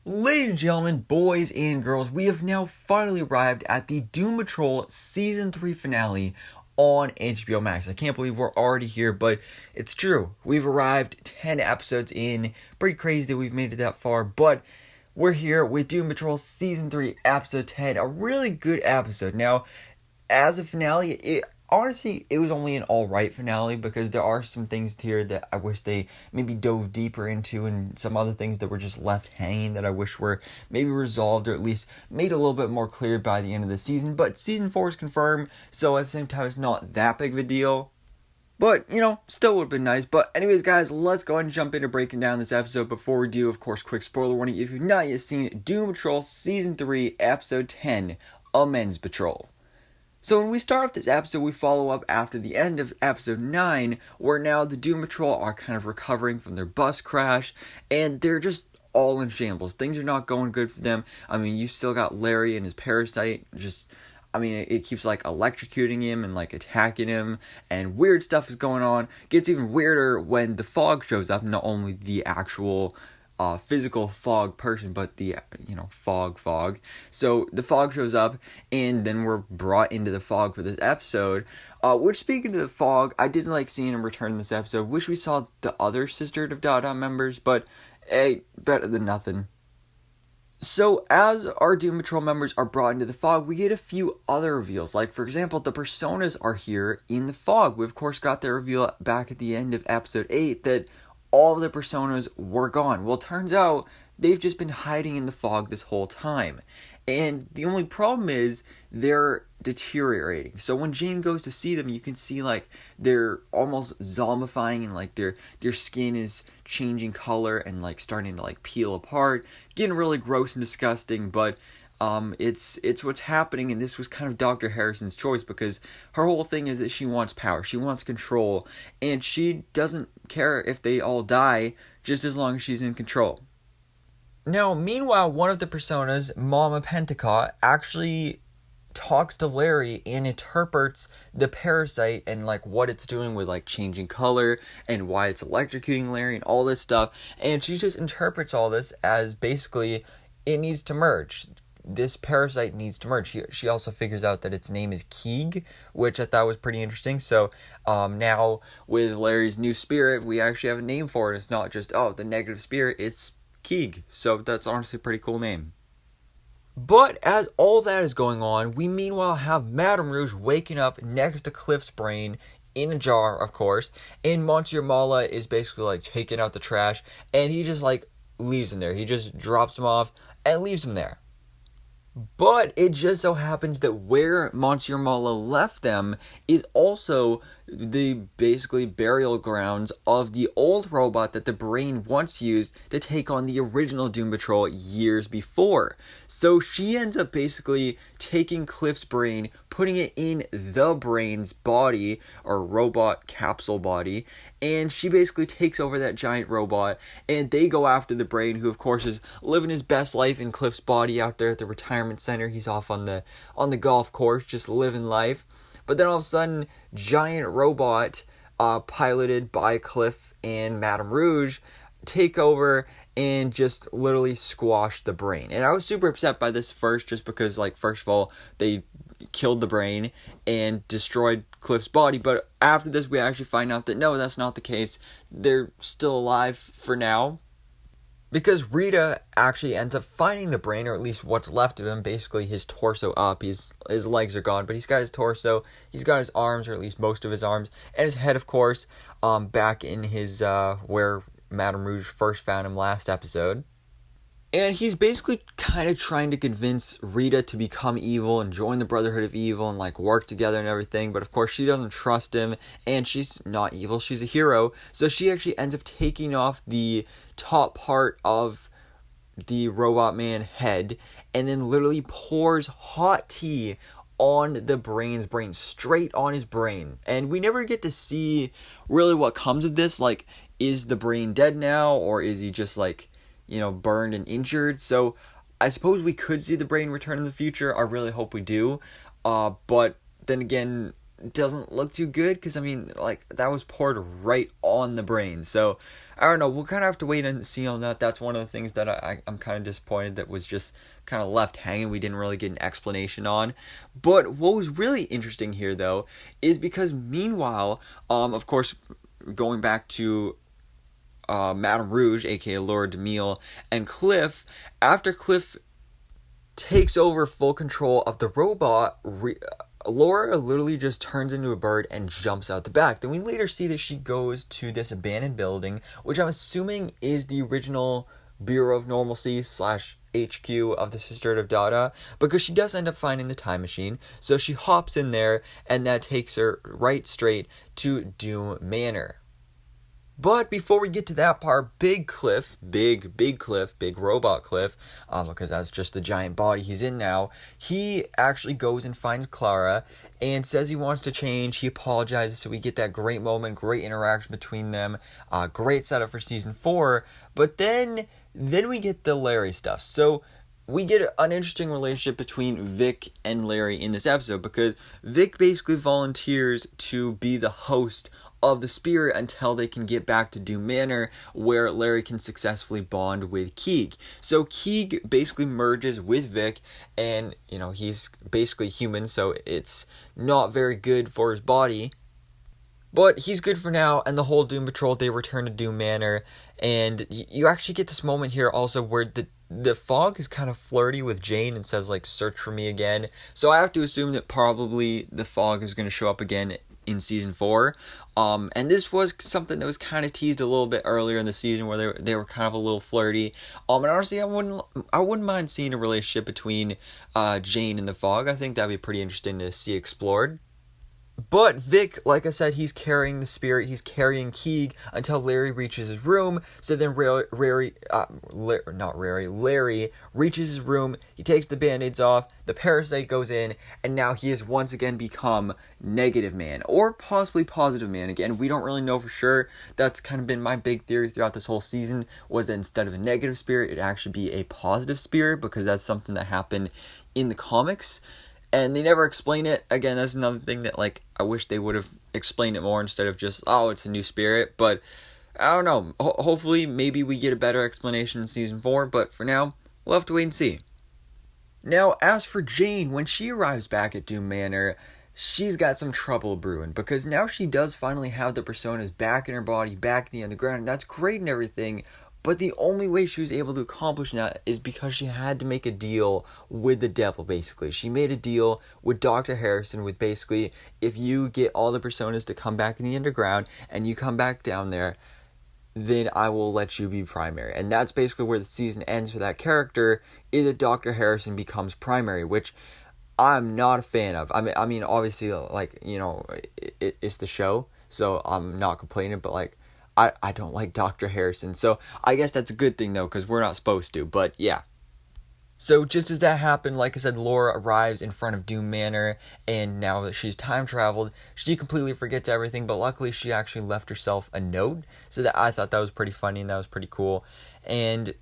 Ladies and gentlemen, boys and girls, we have now finally arrived at the Doom Patrol Season 3 finale on HBO Max. I can't believe we're already here, but it's true. We've arrived 10 episodes in. Pretty crazy that we've made it that far, but we're here with Doom Patrol Season 3, Episode 10. A really good episode. Now, as a finale, honestly, it was only an alright finale because there are some things here that I wish they maybe dove deeper into, and some other things that were just left hanging that I wish were maybe resolved or at least made a little bit more clear by the end of the season. But season 4 is confirmed, so at the same time, it's not that big of a deal. But, still would have been nice. But anyways, guys, let's go ahead and jump into breaking down this episode. Before we do, of course, quick spoiler warning. If you've not yet seen Doom Patrol Season 3, Episode 10, Men's Patrol. So when we start off this episode, we follow up after the end of episode 9, where now the Doom Patrol are kind of recovering from their bus crash, and they're just all in shambles. Things are not going good for them. I mean, you still got Larry and his parasite, it keeps electrocuting him and attacking him, and weird stuff is going on. Gets even weirder when the fog shows up, not only the actual physical fog person, but the fog. So the fog shows up, and then we're brought into the fog for this episode, which, speaking of the fog, I didn't like seeing him return in this episode. Wish we saw the other Sisterhood of Dada members, but hey, better than nothing. So as our Doom Patrol members are brought into the fog, we get a few other reveals. Like, for example, the personas are here in the fog. We, of course, got the reveal back at the end of episode 8 that all of the personas were gone. Well, it turns out they've just been hiding in the fog this whole time. And the only problem is they're deteriorating. So when Jane goes to see them, you can see they're almost zombifying, and their skin is changing color and starting to peel apart. Getting really gross and disgusting, but it's what's happening, and this was kind of Dr. Harrison's choice because her whole thing is that she wants power, she wants control, and she doesn't care if they all die just as long as she's in control. Now, meanwhile, one of the personas, Mama Pentecott, actually talks to Larry and interprets the parasite and what it's doing with changing color and why it's electrocuting Larry and all this stuff, and she just interprets all this as basically it needs to merge. This parasite needs to merge. She also figures out that its name is Keeg, which I thought was pretty interesting. So now with Larry's new spirit, we actually have a name for it. It's not just, the negative spirit, it's Keeg. So that's honestly a pretty cool name. But as all that is going on, we meanwhile have Madame Rouge waking up next to Cliff's brain in a jar, of course. And Monsieur Mala is basically taking out the trash, and he just leaves him there. He just drops him off and leaves him there. But it just so happens that where Monsieur Mala left them is also the basically burial grounds of the old robot that the brain once used to take on the original Doom Patrol years before. So she ends up basically taking Cliff's brain, putting it in the brain's body, or robot capsule body, and she basically takes over that giant robot, and they go after the brain, who of course is living his best life in Cliff's body out there at the retirement center. He's off on the golf course, just living life. But then all of a sudden, giant robot, piloted by Cliff and Madame Rouge, take over and just literally squash the brain. And I was super upset by this first, just because, first of all, they killed the brain and destroyed Cliff's body. But after this, we actually find out that no, that's not the case. They're still alive for now. Because Rita actually ends up finding the brain, or at least what's left of him, basically his torso up. His legs are gone, but he's got his torso, he's got his arms, or at least most of his arms, and his head, of course, back in his, where Madame Rouge first found him last episode. And he's basically kind of trying to convince Rita to become evil and join the Brotherhood of Evil and work together and everything. But of course she doesn't trust him, and she's not evil, she's a hero. So she actually ends up taking off the top part of the Robot Man head and then literally pours hot tea on the brain, straight on his brain. And we never get to see really what comes of this. Is the brain dead now, or is he just burned and injured? So I suppose we could see the brain return in the future. I really hope we do. But then again, doesn't look too good, because, I mean, like, that was poured right on the brain. So, I don't know, we'll kind of have to wait and see on that. That's one of the things that I'm kind of disappointed that was just kind of left hanging. We didn't really get an explanation on. But what was really interesting here, though, is because meanwhile, of course, going back to Madame Rouge, aka Laura DeMille, and Cliff, after Cliff takes over full control of the robot, Laura literally just turns into a bird and jumps out the back. Then we later see that she goes to this abandoned building, which I'm assuming is the original Bureau of Normalcy / HQ of the Sisterhood of Dada, because she does end up finding the time machine. So she hops in there, and that takes her right straight to Doom Manor. But before we get to that part, big Cliff, big robot Cliff, because that's just the giant body he's in now, he actually goes and finds Clara and says he wants to change. He apologizes, so we get that great moment, great interaction between them, great setup for season 4. But then we get the Larry stuff. So we get an interesting relationship between Vic and Larry in this episode, because Vic basically volunteers to be the host of the spirit until they can get back to Doom Manor, where Larry can successfully bond with Keeg. So Keeg basically merges with Vic, and, you know, he's basically human, so it's not very good for his body. But he's good for now, and the whole Doom Patrol, they return to Doom Manor, and you actually get this moment here also where the Fog is kind of flirty with Jane and says, like, search for me again. So I have to assume that probably the Fog is going to show up again in season 4. And this was something that was kind of teased a little bit earlier in the season, where they were kind of a little flirty. And honestly, I wouldn't mind seeing a relationship between Jane and the Fog. I think that'd be pretty interesting to see explored. But Vic, like I said, he's carrying the spirit, he's carrying Keeg until Larry reaches his room. So then Larry reaches his room, he takes the band-aids off, the parasite goes in, and now he has once again become Negative Man, or possibly Positive Man. Again, we don't really know for sure. That's kind of been my big theory throughout this whole season, was that instead of a negative spirit, it'd actually be a positive spirit, because that's something that happened in the comics. And they never explain it. Again, that's another thing that, like, I wish they would have explained it more instead of just, oh, it's a new spirit. But, I don't know. Hopefully, maybe we get a better explanation in season 4. But for now, we'll have to wait and see. Now, as for Jane, when she arrives back at Doom Manor, she's got some trouble brewing. Because now she does finally have the personas back in her body, back in the underground. And that's great and everything. But the only way she was able to accomplish that is because she had to make a deal with the devil, basically. She made a deal with Dr. Harrison with basically, if you get all the personas to come back in the underground and you come back down there, then I will let you be primary. And that's basically where the season ends for that character, is that Dr. Harrison becomes primary, which I'm not a fan of. I mean, obviously, like, you know, it's the show, so I'm not complaining, but, like, I don't like Dr. Harrison, so I guess that's a good thing, though, because we're not supposed to, but yeah. So just as that happened, like I said, Laura arrives in front of Doom Manor, and now that she's time traveled, she completely forgets everything, but luckily she actually left herself a note, so that I thought that was pretty funny, and that was pretty cool. And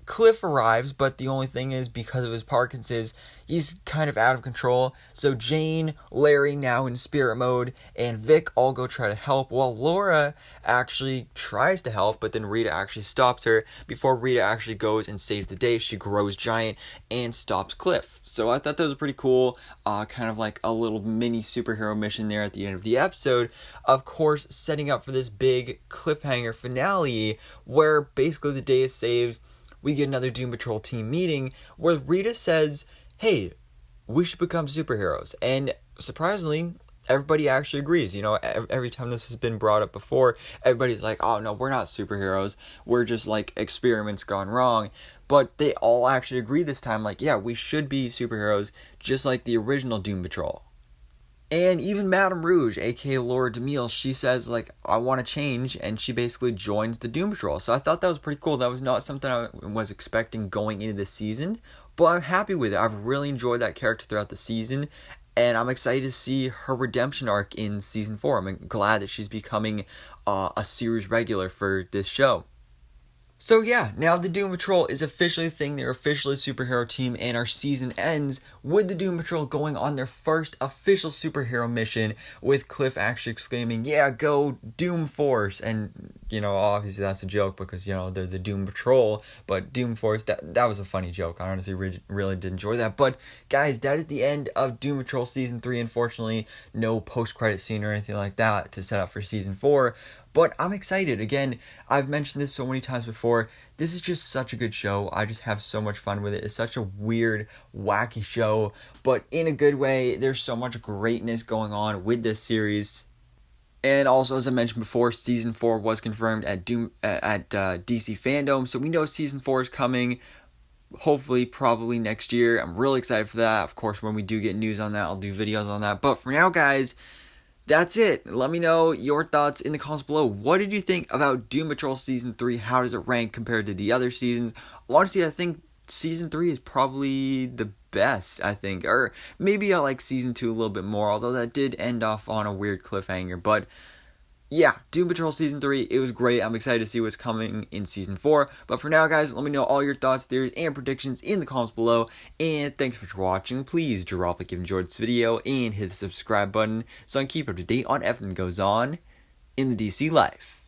Cliff arrives, but the only thing is, because of his Parkinson's, he's kind of out of control. So Jane, Larry, now in spirit mode, and Vic all go try to help, while Laura actually tries to help, but then Rita actually stops her. Before Rita actually goes and saves the day, she grows giant and stops Cliff. So I thought that was pretty cool, kind of like a little mini superhero mission there at the end of the episode. Of course, setting up for this big cliffhanger finale, where basically the day is saved. We get another Doom Patrol team meeting where Rita says, hey, we should become superheroes. And surprisingly, everybody actually agrees. You know, every time this has been brought up before, everybody's like, oh, no, we're not superheroes. We're just, like, experiments gone wrong. But they all actually agree this time, like, yeah, we should be superheroes, just like the original Doom Patrol. And even Madame Rouge, aka Laura DeMille, she says, like, I want to change, and she basically joins the Doom Patrol. So I thought that was pretty cool. That was not something I was expecting going into this season, but I'm happy with it. I've really enjoyed that character throughout the season, and I'm excited to see her redemption arc in season 4. I'm glad that she's becoming a series regular for this show. So yeah, now the Doom Patrol is officially a thing. They're officially a superhero team, and our season ends with the Doom Patrol going on their first official superhero mission, with Cliff actually exclaiming, "Yeah, go Doom Force!" And obviously that's a joke because they're the Doom Patrol, but Doom Force, that was a funny joke. I honestly really did enjoy that. But guys, that is the end of Doom Patrol season 3. Unfortunately, no post-credit scene or anything like that to set up for season 4. But I'm excited. Again, I've mentioned this so many times before. This is just such a good show. I just have so much fun with it. It's such a weird, wacky show, but in a good way. There's so much greatness going on with this series. And also, as I mentioned before, season 4 was confirmed at DC Fandom, so we know season 4 is coming. Hopefully, probably next year. I'm really excited for that. Of course, when we do get news on that, I'll do videos on that. But for now, guys, that's it. Let me know your thoughts in the comments below. What did you think about Doom Patrol Season 3? How does it rank compared to the other seasons? Honestly, I think Season 3 is probably the best, I think. Or maybe I like Season 2 a little bit more, although that did end off on a weird cliffhanger. But yeah, Doom Patrol Season 3, it was great. I'm excited to see what's coming in Season 4. But for now, guys, let me know all your thoughts, theories, and predictions in the comments below. And thanks for watching. Please drop a like if you enjoyed this video and hit the subscribe button so I can keep up to date on everything that goes on in the DC life.